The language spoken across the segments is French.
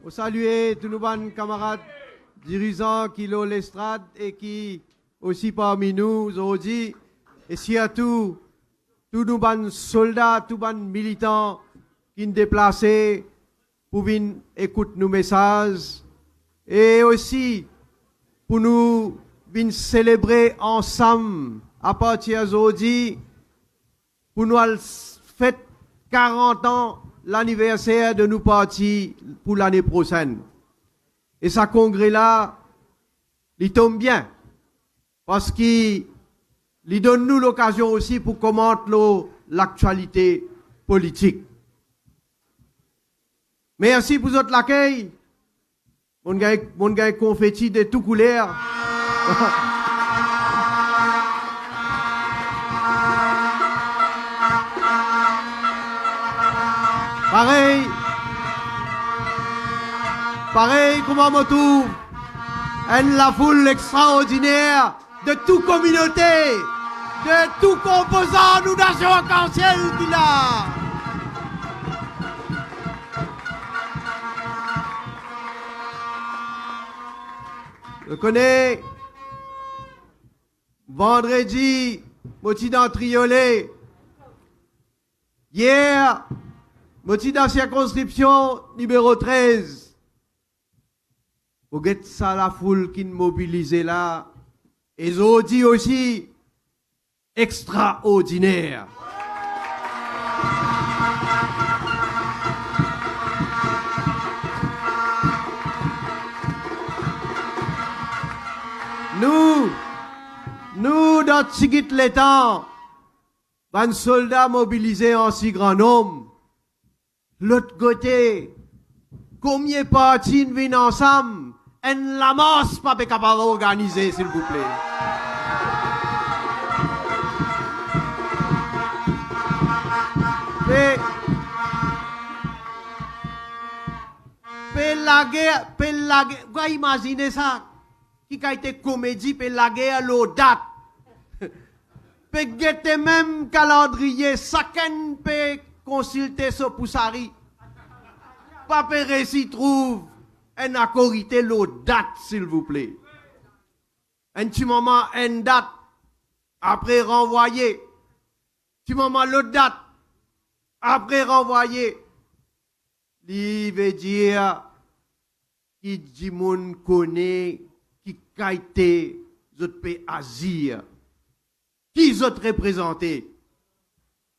Au saluer tous nos bons camarades dirigeants qui l'ont l'estrade et qui aussi parmi nous aujourd'hui et surtout tous nos bons soldats, tous nos militants qui nous déplacés pour venir écouter nos messages et aussi pour nous venir célébrer ensemble à partir d'aujourd'hui pour nous fêter 40 ans l'anniversaire de nos partis pour l'année prochaine. Et ce congrès-là, il tombe bien parce qu'il donne nous l'occasion aussi pour commenter l'actualité politique. Merci pour votre accueil. Mon gars confetti de tout couleur. Pareil, comment on trouve la foule extraordinaire de toute communauté, de tout composant, nous nation arc-en-ciel qu'il a. Je connais vendredi, moti dans Triolet. Hier, moti dans circonscription numéro 13. Vous voyez ça la foule qui nous mobilisait là. Et aujourd'hui aussi, extraordinaire. Nous, dans Tsigit l'étang, un soldat mobilisé en si grand nombre. L'autre côté, combien de partis viennent ensemble? La masse pas capable d'organiser, s'il vous plaît. La guerre, vous imaginez ça? Qui a été comédie, la guerre, l'eau date. Peut guetter même calendrier, chacun peut consulter ce poussari. Pas peut réussir trouve un accorité l'autre date, s'il vous plaît. Un petit moment, une date, après renvoyer. Petit moment, l'autre date, après renvoyer. Il veut dire, qui dit moun connaît, qui kaite, zot peut agir. Qui zot représenter.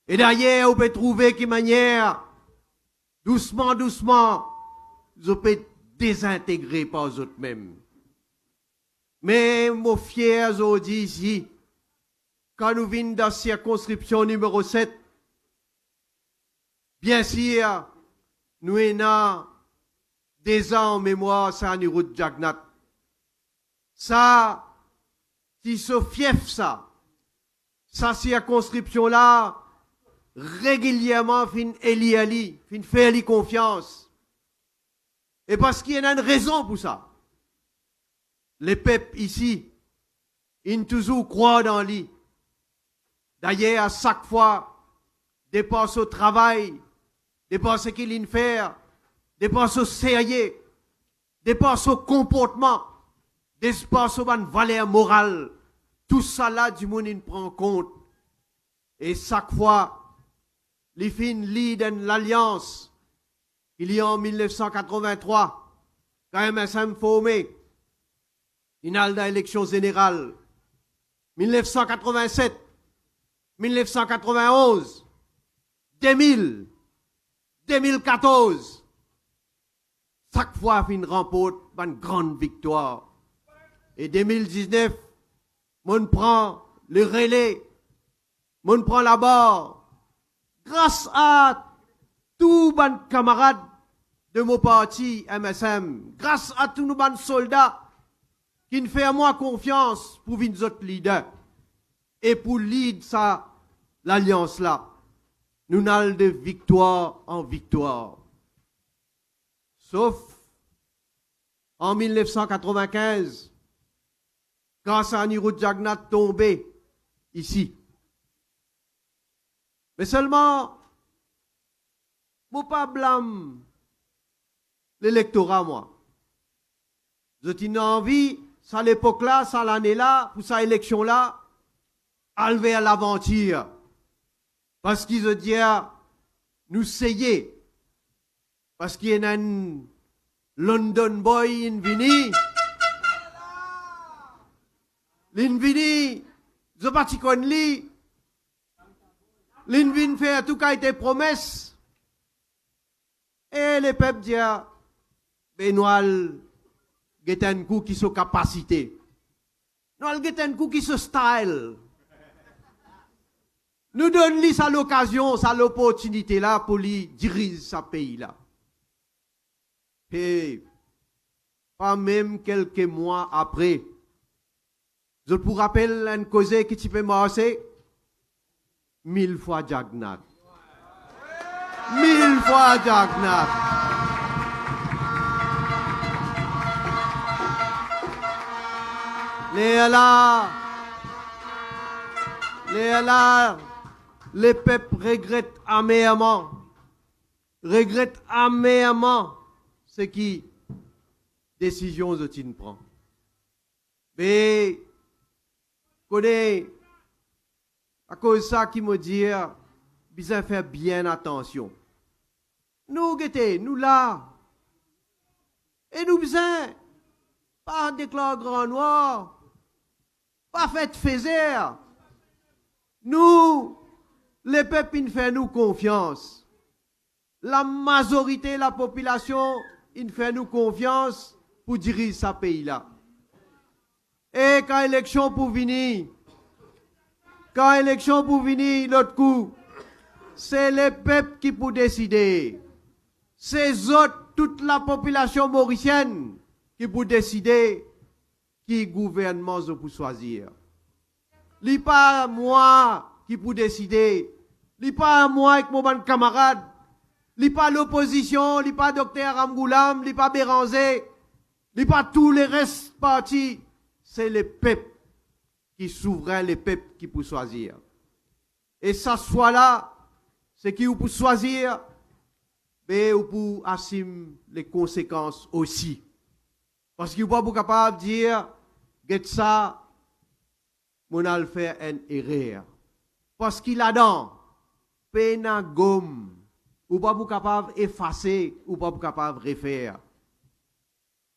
Et d'ailleurs, on peut trouver qui manière, doucement, zot peut désintégrer par eux mêmes. Mais, mon fier aujourd'hui ici, quand nous venons dans la circonscription numéro 7, bien sûr, nous avons des ans en mémoire, ça, Anirudh Jagnat. Ça, si ce fief, ça, sa circonscription-là, régulièrement, fin Eli, fin faire confiance. Et parce qu'il y a une raison pour ça. Les peuples ici, ils toujours croient dans lui. D'ailleurs, à chaque fois, dépense au travail, dépense ce qu'il fait, dépense au sérieux, dépense au comportement, dépense aux valeurs morales. Tout ça là, du monde, il prend compte. Et chaque fois, les fins lead l'alliance. Il y a en 1983, quand MSM formé, finale de l'élection générale. 1987, 1991, 2000, 2014. Chaque fois, il remporte une grande victoire. Et 2019, on prend le relais, on prend la barre. Grâce à tous les camarades de mon parti MSM, grâce à tous nos soldats qui nous font à moi confiance pour venir autres leaders et pour lead ça, l'alliance là, nous n'allons de victoire en victoire. Sauf en 1995, grâce à Anirudh Jagnat tombé ici. Mais seulement, mon pas blâme l'électorat, moi. Je t'ai envie, ça l'époque-là, ça l'année-là, pour sa élection-là, à lever à l'aventure. Parce qu'ils se disent, nous seyez. Parce qu'il y a un London boy in vini. L'invini, je ne sais pas si on lit. L'invini fait tout cas des promesses. Et les peuples disent, Benoît, il y a un coup qui se capacité. Nous avons un coup qui se style. Nous donnons ça l'occasion, ça l'opportunité là pour lui diriger ce pays là. Et pas même quelques mois après, je vous rappelle une cause qui tu peux marcher 1000 fois Jagnat. 1000 fois Jagnat. Les peuples regrettent amèrement ce qui décision de tu prend. Mais connais à cause de ça qui me dit besoin faire bien attention. Nous nous là et nous besoin pas déclarer grand noir, pas fait faiser. Nous les peuples ils font nous confiance. La majorité de la population il fait nous confiance pour diriger ce pays là. Et quand l'élection pour venir, l'autre coup, c'est les peuples qui pour décider. C'est autres, toute la population mauricienne qui pour décider qui gouvernement je pour choisir. Ce n'est pas moi qui pour décider. Ce n'est pas moi avec mon camarade. Ce n'est pas l'opposition, ce n'est pas Dr Ramgoulam, ce n'est pas Béranger, ce n'est pas tous les restes partis. C'est les peuples qui souverains, les peuples qui pour choisir. Et ça soit là, c'est qui pour choisir, mais pour assumer les conséquences aussi. Parce qu'il n'est pas capable de dire, get ça, on a fait une erreur. Parce qu'il a dans, pena gomme, ou pas capable d'effacer, ou pas capable de refaire.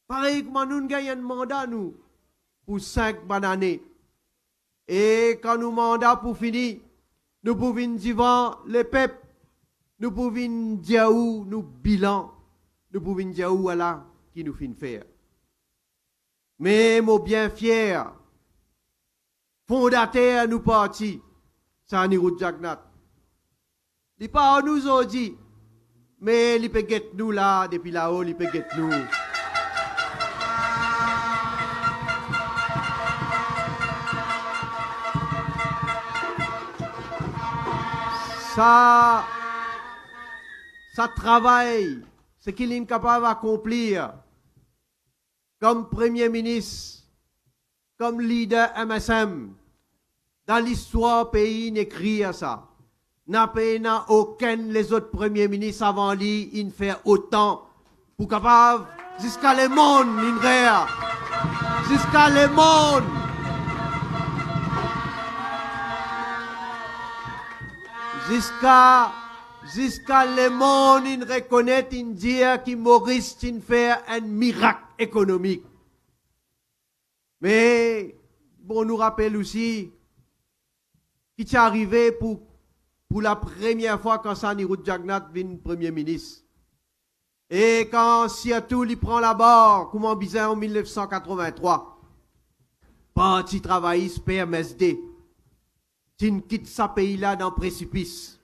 Pareil comme nous gagnons un mandat, nous, pour 5 bonnes années. Et quand nous mandat pour finir, nous pouvons dire les peuples, nous pouvons dire où nous bilan, nous pouvons dire où là qui nous fin faire. Mais mon bien fier, fondateur nous parti, ça n'y route Jagnat. Il pas nous a dit, mais il peut guetter nous là, depuis là-haut, il peut guetter nous. Ça travaille, ce qu'il est capable d'accomplir comme Premier ministre, comme leader MSM, dans l'histoire pays n'écrit à ça. N'a aucun les autres premiers ministres avant lui, il fait autant pour capable jusqu'à le monde, jusqu'à le monde. Jusqu'à le monde, il reconnaît, il dit que Maurice il fait un miracle économique. Mais, bon, nous rappelle aussi qu'il est arrivé pour la première fois quand Sani Rout Jagnat vient Premier ministre. Et quand Seattle il prend la barre, comme en bizarre en 1983, Parti travailliste PMSD, tu quittes ce pays-là dans le précipice.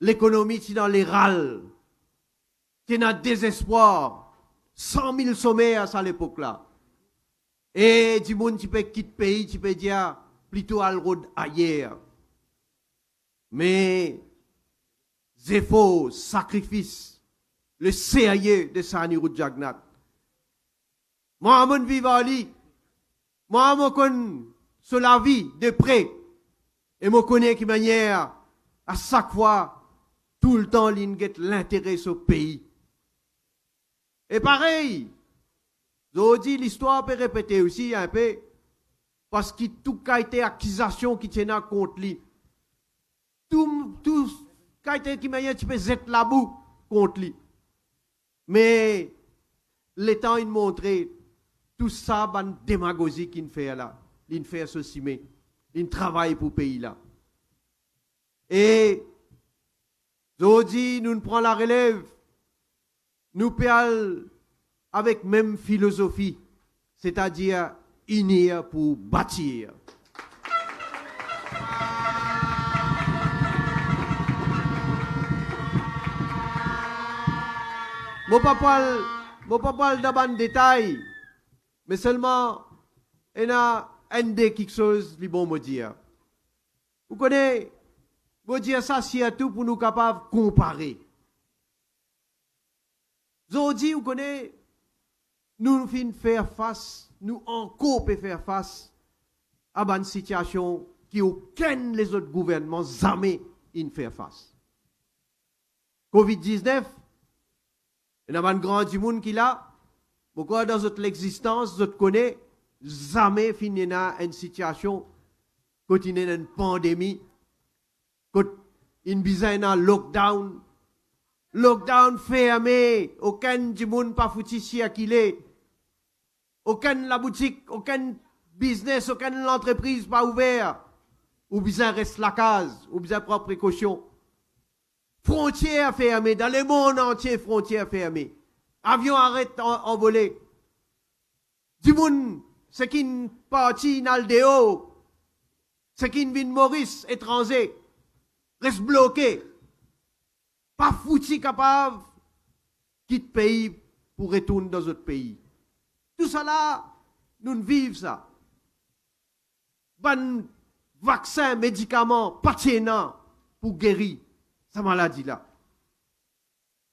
L'économie, tu dans les râles. Tu es dans le désespoir. 100 000 sommaires à l'époque-là. Et du monde, tu peux quitter le pays, tu peux dire plutôt à l'autre ailleurs. Mais, Zéphos, sacrifice, le sérieux de Sani Rout Jagnat. Moi, mon vivali, moi, je connais sur la vie de près. Et je connais qui manière, à chaque fois, tout le temps, l'intérêt au pays. Et pareil, aujourd'hui, l'histoire peut répéter aussi un peu, parce que tout a été accusation qui tient contre lui. Tout a été qui m'a dit, tu peux être la boue contre lui. Mais, le temps, il montrait tout ça, une démagogie qu'il fait là. Il fait ceci, mais il travaille pour le pays là. Et, aujourd'hui, nous prenons la relève. Nous parlons avec même philosophie, c'est-à-dire unir pour bâtir. Je ne vais pas parler dans détail, mais seulement il y a quelque chose qui est bon me dire. Vous connaissez, me dire ça surtout pour nous capables de comparer. Aujourd'hui, vous connaissez, nous finissons faire face, nous encore pouvons faire face à une situation qui aucun des autres gouvernements jamais ne faire face. Covid-19, il y a un grand du monde qui l'a, pourquoi dans notre existence, vous connaissez, jamais fini dans une situation, quand il y a une pandémie, quand il y a un lockdown, lockdown fermé, aucun du monde pas foutu circuler, aucun la boutique, aucun business, aucune l'entreprise pas ouvert, ou bien reste la case, ou bien prendre précaution. Frontières fermées, dans le monde entier, frontières fermées. Avion arrête envolé. Du monde, ce qui est parti dans le déo, ce qui vient de Maurice, étranger, reste bloqué. Pas foutu capable, quitte pays pour retourner dans d'autres pays. Tout ça là, nous vivons ça. Ban vaccin, médicaments, pas tenant pour guérir cette maladie-là.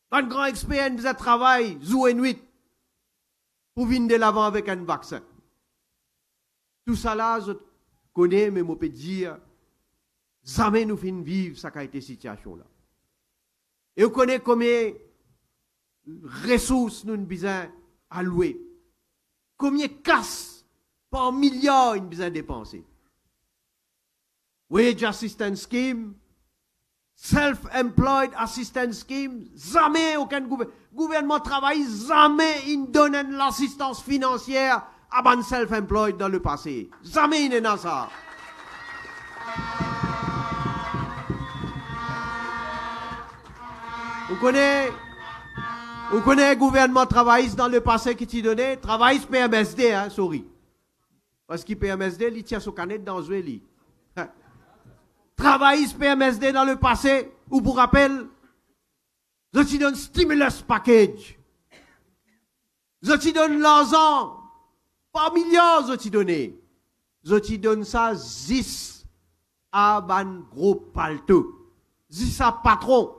Un grand expert nous a travaillé, jour et nuit, pour venir de l'avant avec un vaccin. Tout ça là, je connais, mais je peux dire, jamais nous finissons vivre cette situation-là. Et vous connaissez combien de ressources nous avons besoin allouer. Combien de casse par milliards nous avons besoin dépenser. Wage Assistance Scheme, Self-Employed Assistance Scheme, jamais aucun gouvernement travaille, jamais il donne l'assistance financière à ban self-employed dans le passé. Jamais il n'est dans ça. Vous connaissez le gouvernement travailliste dans le passé qui t'y donnait, travailliste PMSD, hein, sorry. Parce que PMSD, il tient son canette dans le lit. Travailliste PMSD dans le passé, ou pour rappel, je t'y donne stimulus package. Je t'y donne l'argent, par milliards je t'y donne. Je t'y donne ça 10 à ban gros palto. 10 à patron.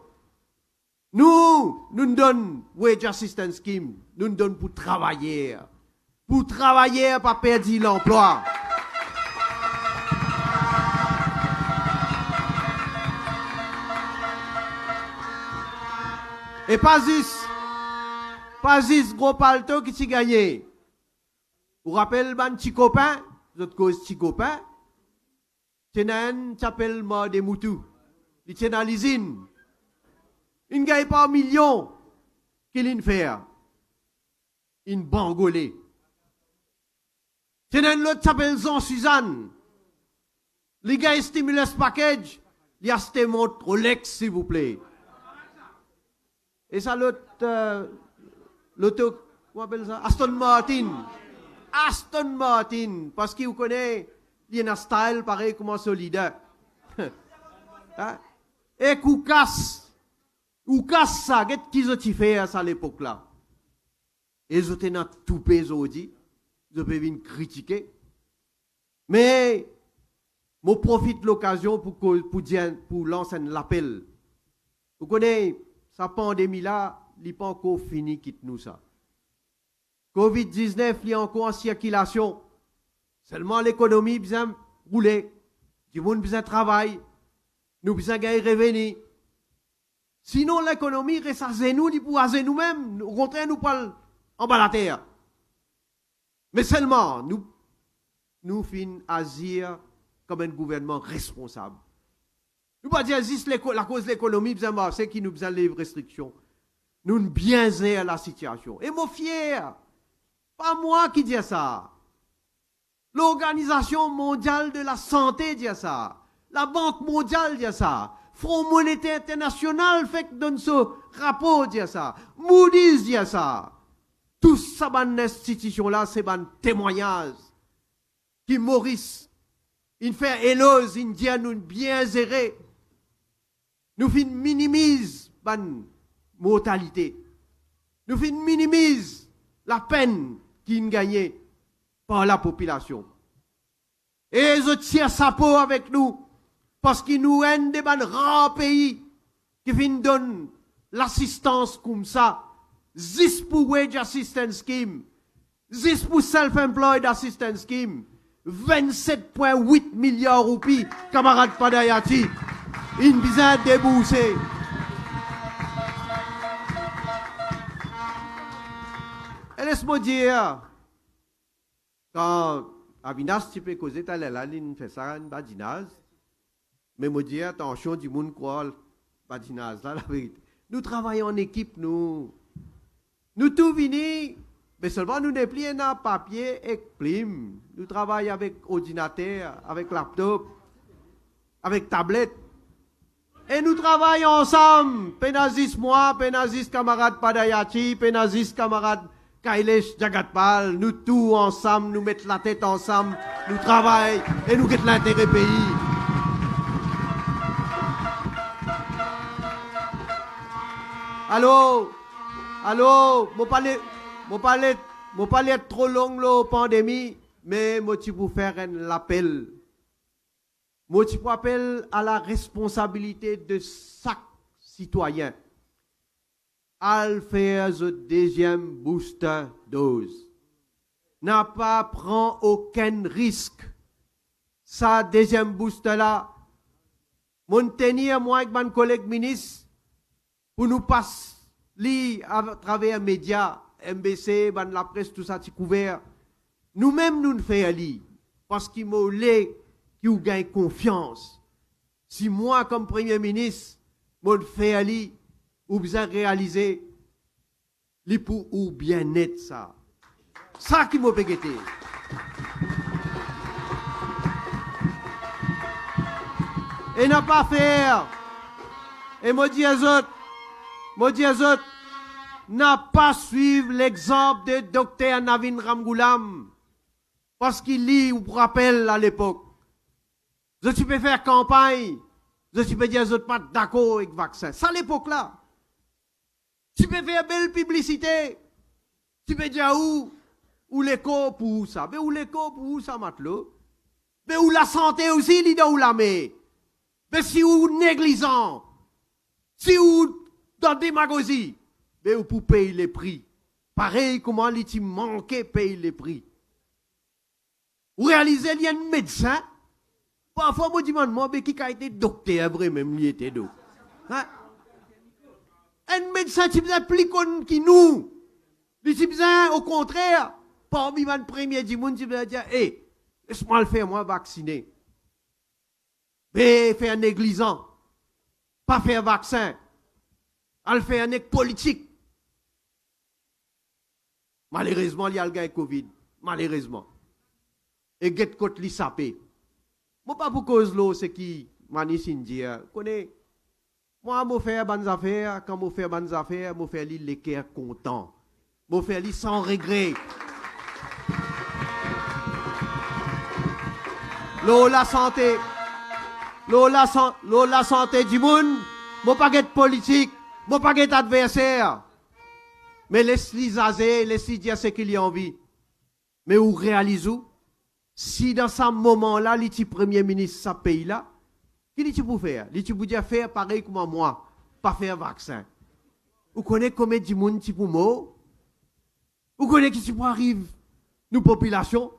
Nous donnons Wage Assistance Scheme, nous donnons pour travailler. Pour travailler, pas perdre l'emploi. Et pas juste gros palto qui t'y gagné. Vous rappelez ban petit copain, votre cause petit copain, t'appelle mort des moutous. Il tient dans l'usine. Il ne gagne pas un million. Qu'il fait? Une bangolée. T'as l'autre s'appelle Jean Suzanne. Les gars stimulus package. Il y a cette montre Rolex, s'il vous plaît. Et ça, l'autre, comment appelle ça? Aston Martin. Aston Martin. Parce qu'il vous connaît, il y a un style pareil comme un solide. Hein? Et qu'on casse. Ou casse ça, qu'est-ce qu'ils ont fait à ça à l'époque là? Et ils ont été dans tout pays aujourd'hui. Ils peuvent venir critiquer. Mais, je profite de l'occasion pour lancer un appel. Vous connaissez, sa pandémie là, il n'est pas encore fini, quitte nous ça. Covid-19, il est encore en circulation. Seulement l'économie besoin rouler. Du monde besoin travailler. Nous besoin gagner revenus. Sinon, l'économie reste à nous, pour nous-mêmes. Au contraire, nous parlons en bas de la terre. Mais seulement, nous finissons agir comme un gouvernement responsable. Nous ne pas dire juste la cause de l'économie, c'est qui nous besoin les restrictions. Nous bien gérer la situation. Et moi fier, pas moi qui dis ça. L'Organisation mondiale de la santé dit ça. La Banque mondiale dit ça. Fonds monétaire international fait que donne ce rapport dit ça. Moody's dit ça. Tout ça, ban institution là, c'est un témoignage qui Maurice, il fait éloge, il dit nous bien gérer. Nous minimise ban mortalité. Nous minimise la peine qui est gagnée par la population. Et je tire sa peau avec nous parce qu'il nous aide des rares pays qui viennent donner l'assistance comme ça. 10 pour Wage Assistance Scheme, 10 pour Self-Employed Assistance Scheme, 27,8 milliards de roupies, camarade Padayati. Une besoin débourser. Et laisse-moi dire, quand Avinas, tu peux causer, tu as la ligne, fait ça, une badinage, mais me dire, attention, du monde croit, badinage, là, la vérité. Nous travaillons en équipe, nous tout venons, mais seulement nous déplions dans papier et plume. Nous travaillons avec ordinateur, avec laptop, avec tablette. Et nous travaillons ensemble. Penazis moi, Penazis camarade Padayati, Penazis camarade Kailesh Jagatpal. Nous tous ensemble, nous mettons la tête ensemble, nous travaillons et nous guettons l'intérêt pays. Allô? Allô, je parle trop long la pandémie, mais je pour faire un appel. Je pour appel à la responsabilité de chaque citoyen. À faire le deuxième booster dose. N'a pas prend aucun risque. Sa deuxième booster là, mon tenir moi avec mon collègue ministre pour nous passer à travers les médias, MBC, la presse, tout ça, c'est couvert. Nous-mêmes, nous ne faisons pas. Parce qu'il m'a dit qu'il gagne confiance. Si moi, comme Premier ministre, je fais ou bien réaliser, pour ou bien être ça. Ça qui m'a pégueté. Et n'a pas faire. Et moi dis aux autres, n'a pas suivre l'exemple de Dr Navin Ramgoolam parce qu'il lit ou rappelle à l'époque. Je peux faire campagne, je peux dire aux autres pas d'accord avec le vaccin. Ça à l'époque là. Tu peux faire belle publicité. Tu peux dire où l'éco pour ça. Mais où l'éco pour ça matelot. Mais où la santé aussi, l'idée où la met. Mais si ou négligent. Si ou dans la démagogie, mais pour payer les prix. Pareil, comment il manquait payer les prix. Vous réalisez, il y a un médecin. Parfois, je me demande, mais qui a été docteur, vraiment, il était docteur. Hein? Un médecin qui faisait plus que nous. Il faisait, au contraire, parmi les premiers du monde, il faisait dire, hé, laisse-moi le faire, moi, vacciner. Mais faire négligent. Pas faire vaccin. Elle fait un éc politique. Malheureusement, il y a le gars Covid. Malheureusement. Et get côté li sapé. Moi pas pour cause l'eau, c'est qui mani sindia. Connais. Moi, je fais bonnes affaires. Quand je fais bonnes affaires, je fais les cœurs contents. Je fais les sans regret. L'eau la santé. L'eau la santé du monde. Je pas get politique. Bon, pas d'adversaire, adversaire. Mais laisse-les zazer, laisse-les dire ce qu'il y a envie. Mais où réalisez-vous? Si dans ce moment-là, les premier ministre de ce pays-là, qu'est-ce qu'il peut faire? Il peut dire faire pareil comme moi, pas faire vaccin. Vous connaissez combien de monde qui peut mourir? Vous connaissez qui peut arriver? Nous, population?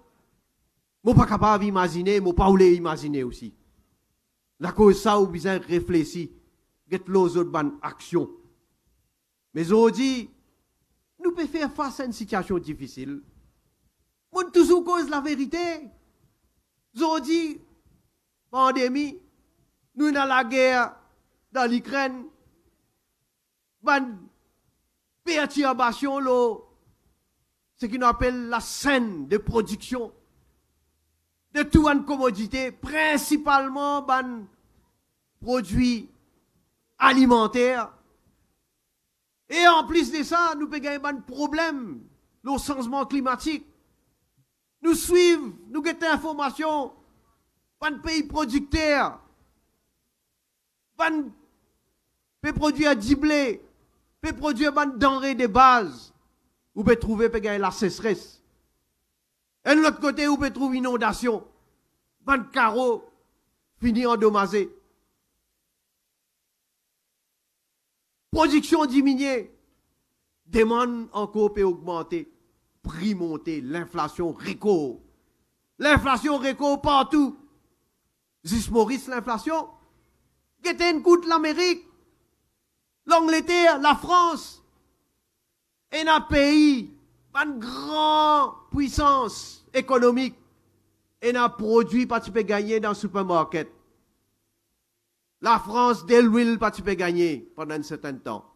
Je ne suis pas capable d'imaginer, je ne suis pas voulu imaginer aussi. La cause ça, vous besoin réfléchir. Get l'autre bonne action. Mais aujourd'hui, nous nous pouvons faire face à une situation difficile. Moi, toujours cause la vérité. Aujourd'hui, pandémie, nous dans la guerre dans l'Ukraine, perturbation, ce qu'on appelle la chaîne de production de tout en commodité, principalement produits alimentaires. Et en plus de ça, nous pouvons gagner un problème, le changement climatique. Nous suivons, nous avons des informations, pas de pays producteurs, pas de produire du blé, peut produire des denrées de base, ou peut trouver la sécheresse. Et de l'autre côté, vous pouvez trouver inondation, ban carreaux fini endommagé. Production diminuée, demande encore peut augmenter, prix monter, l'inflation réco. L'inflation réco partout. Juste Maurice, l'inflation, qui était une coûte l'Amérique, l'Angleterre, la France, et un pays, une grande puissance économique, et un produit pas tu peux gagner dans le supermarket. La France, de l'huile pas tu peux gagner pendant un certain temps.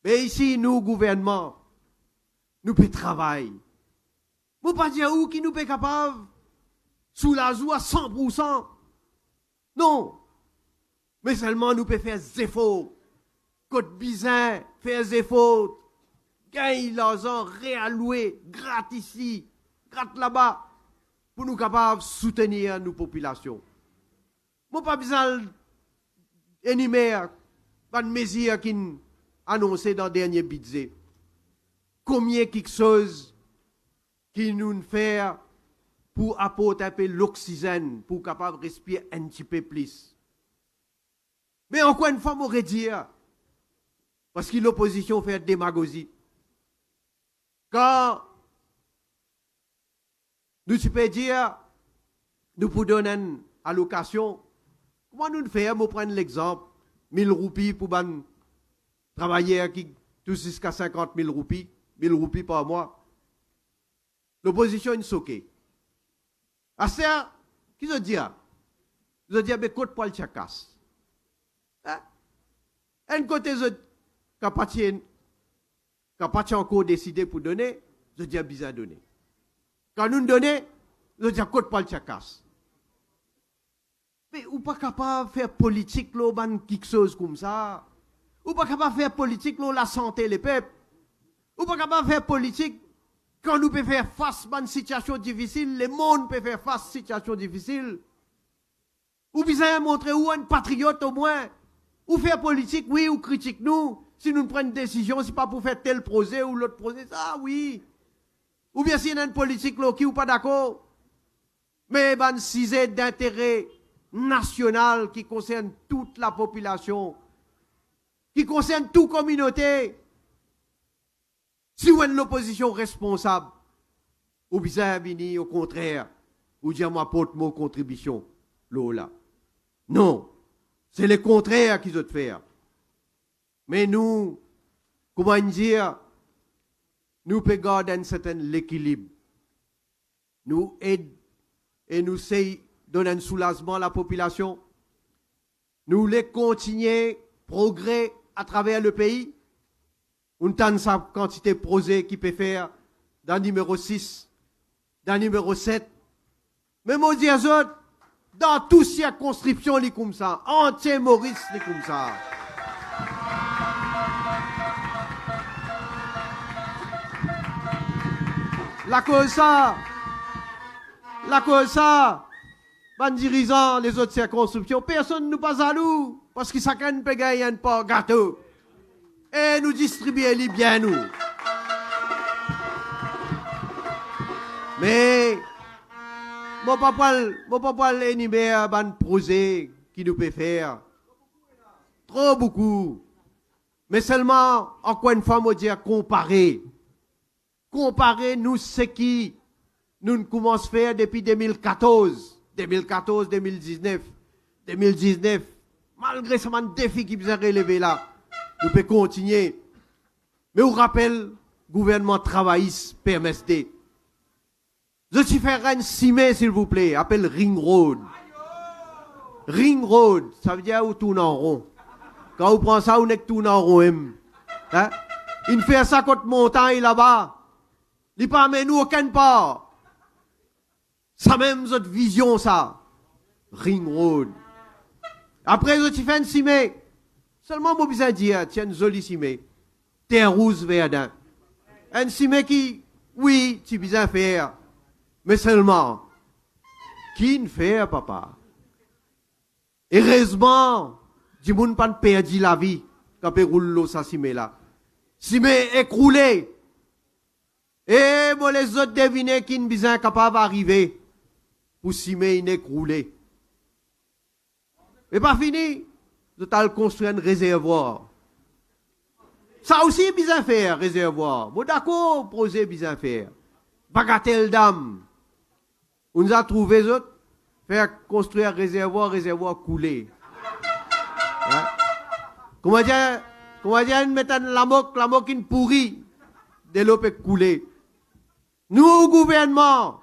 Mais ici, nous, gouvernement, nous pouvons travailler. Nous ne pouvons pas dire où qui nous sommes capables, sous la joue à 100%. Non. Mais seulement nous pouvons faire des efforts. Côte Bizin, faire des efforts. Gagner l'argent, réallouer, gratte ici, gratte là-bas, pour nous capables de soutenir nos populations. Moi, pas besoin d'énumérer les mesures qui sont annoncées dans le dernier budget. Combien quelque chose qui nous fait pour apporter un peu l'oxygène, pour capable de respirer un petit peu plus. Mais encore une fois, je dire, parce que l'opposition fait démagogie. Quand nous pouvons dire, nous pouvons donner une allocation, comment nous faisons, je prends l'exemple, 1000 roupies pour un travailleur qui touche jusqu'à 50 000 roupies, 1000 roupies par mois. L'opposition est soquée. À ça, qui se dit? Ils se disent, mais côté poil chakas. Un côté, ils pas encore décidé pour donner, je dis bizarre donner. Quand nous donnons, je dis côté poil chakas. Mais ou pas capable de faire politique, quelque chose comme ça. Ou pas capable de faire politique, la santé, les peuples. Ou pas capable de faire politique, quand nous pouvons faire face à une situation difficile, le monde peut faire face à une situation difficile. Ou bien montrer où un patriote au moins. Ou faire politique, oui, ou critique nous. Si nous prenons une décision, c'est pas pour faire tel projet ou l'autre projet, ça, oui. Ou bien s'il y a une politique qui ou pas d'accord. Mais un sujet d'intérêt national qui concerne toute la population, qui concerne toute communauté. Si vous êtes l'opposition responsable, ou bien venir au contraire, ou dire moi porte mon contribution, là. Non, c'est le contraire qu'ils ont faire. Mais nous, comment dire, nous pouvons garder un certain équilibre. Nous aidons et nous essayons de donner un soulagement à la population. Nous les continuer progrès à travers le pays. On tente sa quantité de projets qui peut faire dans le numéro 6, dans le numéro 7. Mais moi, je dis aux autres, dans toutes ces circonscriptions, les comme ça, entier Maurice, les comme ça. La cause ça, ban dirigeant les autres circonscriptions, personne ne nous passe à nous, parce que chacun peut gagner un pot gâteau. Et nous distribuer les biens, nous. Mais, mon papa l'énumère un projet qui nous peut faire. Trop beaucoup. Mais seulement, encore une fois, moi dire comparer. Comparer nous ce qui nous commençons à faire depuis 2014. 2014, 2019. 2019. Malgré ce défi qui nous a relevé là, nous pouvons continuer. Mais on rappelle, gouvernement travailliste, PMSD. Je suis faire un cimé, s'il vous plaît, appelle Ring Road. Ring Road, ça veut dire où tourne en rond. Quand on prend ça, on est tourne en rond. Hein? Il fait ça contre montagne là-bas. Il ne pas amener nous aucun part. Ça même, votre vision, ça. Ring Road. Après, je fais un cimé. Seulement, moi, besoin de dire, tiens, une jolie cimé. Terre rouge verdun. Un cimé qui, oui, tu besoin de faire. Mais seulement, qui ne fait, papa? Heureusement, du monde pas perdu la vie quand il roule l'eau, ça cimé là. Cimé écroulé. Et moi, les autres devinez qui ne besoin capable d'arriver pour cimé inécroulé. Mais pas fini. Je t'ai construit un réservoir. Ça aussi, bien faire, réservoir. Bon, d'accord, projet, bien faire. Bagatelle d'âme. On nous a trouvé, autres, faire construire un réservoir coulé. Hein? Comment dire, mettre la moque qui pourrit, de l'eau peut couler. Nous, au gouvernement,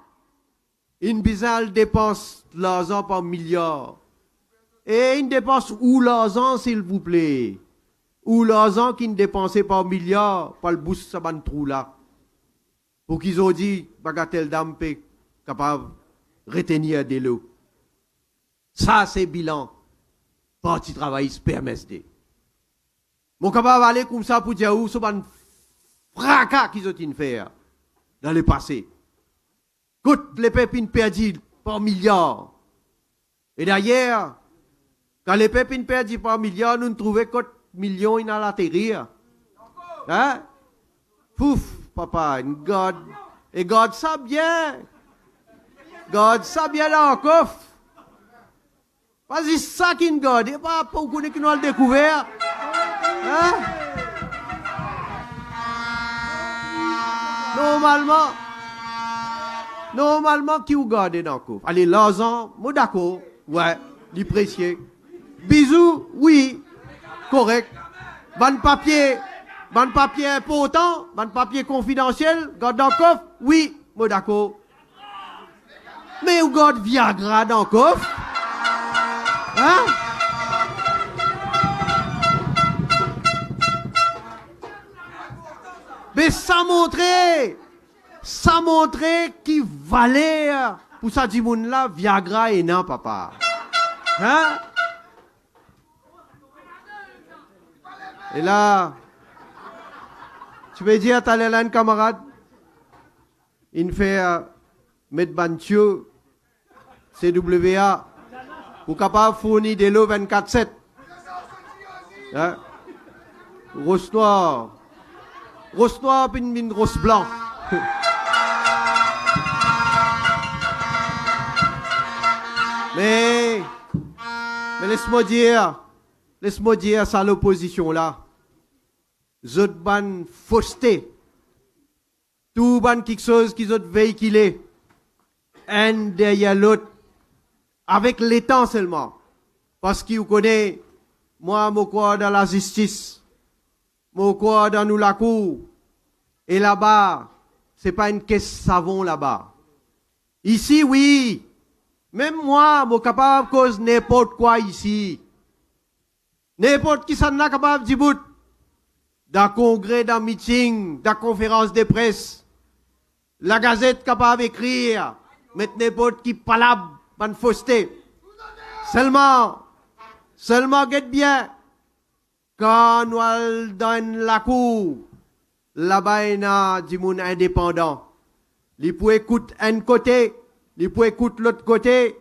une bizarre dépense l'argent par milliard. Et une dépense où l'argent, s'il vous plaît. Ou l'argent qui ne dépensait pas milliard, par le boost ça ban trou là. Pour qu'ils ont dit, bagatelle d'âme peut capable de retenir des lots. Ça, c'est bilan. Parti travailliste PMSD. Mon capable aller comme ça pour dire où ce ban fracas qu'ils ont fait dans le passé. Toutes les pépines perdues par milliards. Et d'ailleurs, quand les pépines perdues par milliards, nous trouvons que millions in à l'atterrir. Hein? Pouf, papa, God. Et God ça bien. God ça bien là en coffre. Vas-y, ça qui est God. Et pas pour qu'on ait qui nous a découvert. Hein? Normalement, qui vous garde dans le coffre? Allez, l'argent, moi d'accord. Ouais, du précieux. Bisous, oui. Correct. Ban papier important, ban papier confidentiel, garde dans le coffre, oui, moi d'accord. Mais où garde Viagra dans le coffre? Hein? Mais ça montrait qui valait pour ça du monde là, Viagra et non, papa. Hein? Et là, tu veux dire, t'as là un camarade, il fait mettre Bantio, CWA, pour capable fournir de l'eau 24/7. Hein? Rose noire, puis une rose blanc. Mais laisse-moi dire ça l'opposition là. Zot ban fausseté. Tout ban quelque chose qui zot véhiculé. Un derrière l'autre. Avec les temps seulement. Parce qu'il connaît, moi, mon quoi dans la justice. Mon quoi dans nous la cour. Et là-bas, c'est pas une caisse savon là-bas. Ici, oui. Même moi, je suis capable de cause n'importe quoi ici. N'importe qui s'en a capable de dire, dans congrès, dans meeting, dans conférence de presse, la gazette capable d'écrire, mettre n'importe qui palabre, ban fausseté. Seulement, guette bien, quand nous allons dans la cour, là-bas, il y a du monde indépendant. Il peut écouter un côté, il peut écouter l'autre côté,